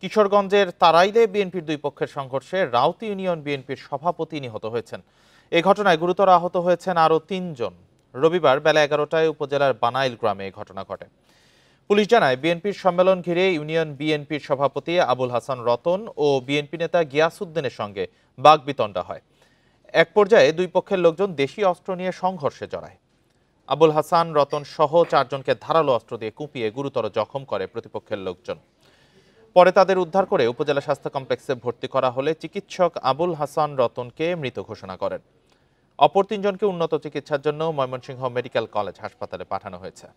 কিশোরগঞ্জের তারাইলে বিএনপির দুই পক্ষের সংঘর্ষে রাউতি ইউনিয়ন বিএনপির সভাপতি নিহত হয়েছেন। এই ঘটনায় গুরুতর আহত হয়েছেন আরও ৩ জন। রবিবার বেলা 11টায় উপজেলার বানাইল গ্রামে এই ঘটনা ঘটে। পুলিশ জানায়, বিএনপির সম্মেলন ঘিরে ইউনিয়ন বিএনপির সভাপতি আবুল হাসান রতন ও বিএনপি নেতা গিয়াসউদ্দিনের সঙ্গে বাগবিতণ্ডা হয়। এক পর্যায়ে দুই পক্ষের লোকজন দেশীয় অস্ত্র নিয়ে সংঘর্ষে জড়ায়। আবুল হাসান রতন সহ 4জনকে ধারালো অস্ত্র দিয়ে কুপিয়ে গুরুতর জখম করে প্রতিপক্ষের লোকজন। পরে তাদের উদ্ধার করে উপজেলা স্বাস্থ্য কমপ্লেক্সে ভর্তি করা হলে চিকিৎসক আবুল হাসান রতনকে মৃত ঘোষণা করেন। অপর 3জনকে উন্নত চিকিৎসার জন্য ময়মনসিংহ মেডিকেল কলেজ হাসপাতালে পাঠানো হয়েছে।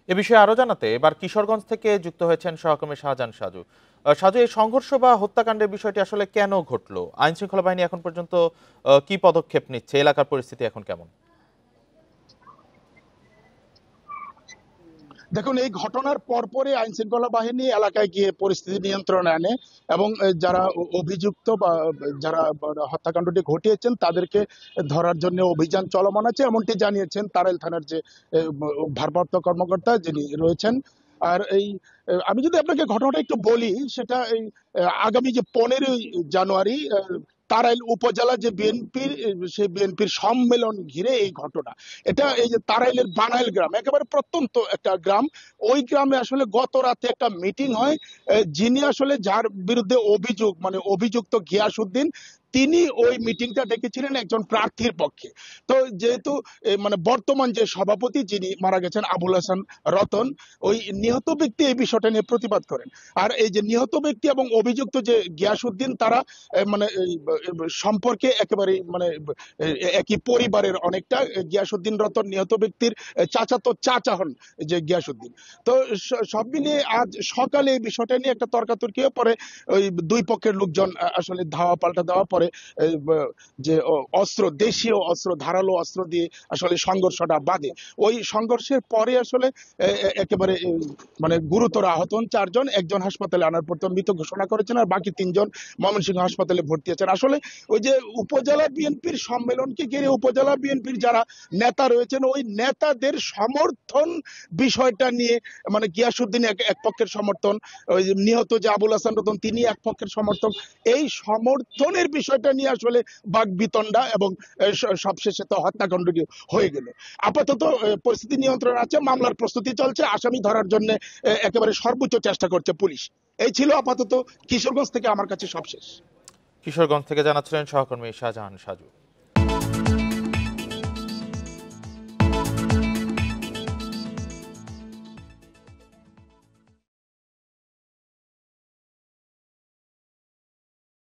এ বিষয়ে আরো জানাতে এবার কিশোরগঞ্জ থেকে যুক্ত হয়েছেন সহকর্মী শাহজাহান সাজু। সাজু, এই সংঘর্ষ বা হত্যাকাণ্ডের বিষয়টি আসলে কেন ঘটলো? আইন শৃঙ্খলা বাহিনী এখন পর্যন্ত কি পদক্ষেপ নিচ্ছে? এলাকার পরিস্থিতি এখন কেমন? দেখুন, এই ঘটনার পরপরই আইন শৃঙ্খলা বাহিনী এলাকায় গিয়ে পরিস্থিতি নিয়ন্ত্রণে আনে এবং যারা অভিযুক্ত বা যারা হত্যাকাণ্ডটি ঘটিয়েছেন তাদেরকে ধরার জন্য অভিযান চলমান আছে, এমনটি জানিয়েছেন তারাইল থানার যে ভারপ্রাপ্ত কর্মকর্তা যিনি রয়েছেন। আর আমি যদি আপনাকে ঘটনাটা একটু বলি, সেটা এই আগামী যে 15ই জানুয়ারি তারাইল উপজেলা যে বিএনপির সেই বিএনপির সম্মেলন ঘিরে এই ঘটনা। এটা এই যে তারাইলের বানাইল গ্রাম, একেবারে প্রত্যন্ত একটা গ্রাম। ওই গ্রামে আসলে গত রাতে একটা মিটিং হয়। যিনি আসলে যার বিরুদ্ধে অভিযোগ, মানে অভিযুক্ত গিয়াসউদ্দিন, তিনি ওই মিটিংটা ডেকেছিলেন একজন প্রার্থীর পক্ষে। তো যেহেতু মানে বর্তমান যে সভাপতি যিনি মারা গেছেন আবুল হাসান রতন, ওই নিহত ব্যক্তি এই বিষয়টা নিয়ে প্রতিবাদ করেন। আর এই যে নিহত ব্যক্তি এবং অভিযুক্ত যে গিয়াসউদ্দিন, তারা মানে সম্পর্কে একেবারে মানে একই পরিবারের অনেকটা। গিয়াসউদ্দিন রতন নিহত ব্যক্তির চাচাতো চাচা হন যে গিয়াসউদ্দিন। তো সব মিলিয়ে আজ সকালে এই বিষয়টা নিয়ে একটা তর্কাতর্কি পরে ওই দুই পক্ষের লোকজন আসলে ধাওয়া পাল্টা দেওয়া পরে যে অস্ত্র, দেশীয় অস্ত্র, ধারালো অস্ত্র দিয়ে আসলে সংঘর্ষটা বাধে। ওই সংঘর্ষের পরে আসলে একেবারে মানে গুরুতর আহত হন 4জন। একজন হাসপাতালে আনার পর তো মৃত ঘোষণা করেছেন, আর বাকি 3জন ময়মনসিংহ হাসপাতালে ভর্তি আছেন। আসলে ওই যে উপজেলা বিএনপির সম্মেলনকে ঘিরে উপজেলা বিএনপির যারা নেতা রয়েছেন, ওই নেতাদের সমর্থন বিষয়টা নিয়ে, মানে গিয়াসউদ্দিন এক পক্ষের সমর্থন, ওই যে নিহত যে আবুল হাসান রতন তিনি এক পক্ষের সমর্থক। এই সমর্থনের বিষয়টা নিয়ে আসলে বাকবিতণ্ডা এবং সবশেষে তো হত্যাকাণ্ড হয়ে গেল। আপাতত পরিস্থিতি নিয়ন্ত্রণে আছে, মামলার প্রস্তুতি চলছে, আসামি ধরার জন্য একেবারে সর্বোচ্চ চেষ্টা করছে পুলিশ। এই ছিল আপাতত কিশোরগঞ্জ থেকে আমার কাছে সবশেষ। কিশোরগঞ্জ থেকে জানাচ্ছিলেন সহকর্মী শাহজাহান সাজু।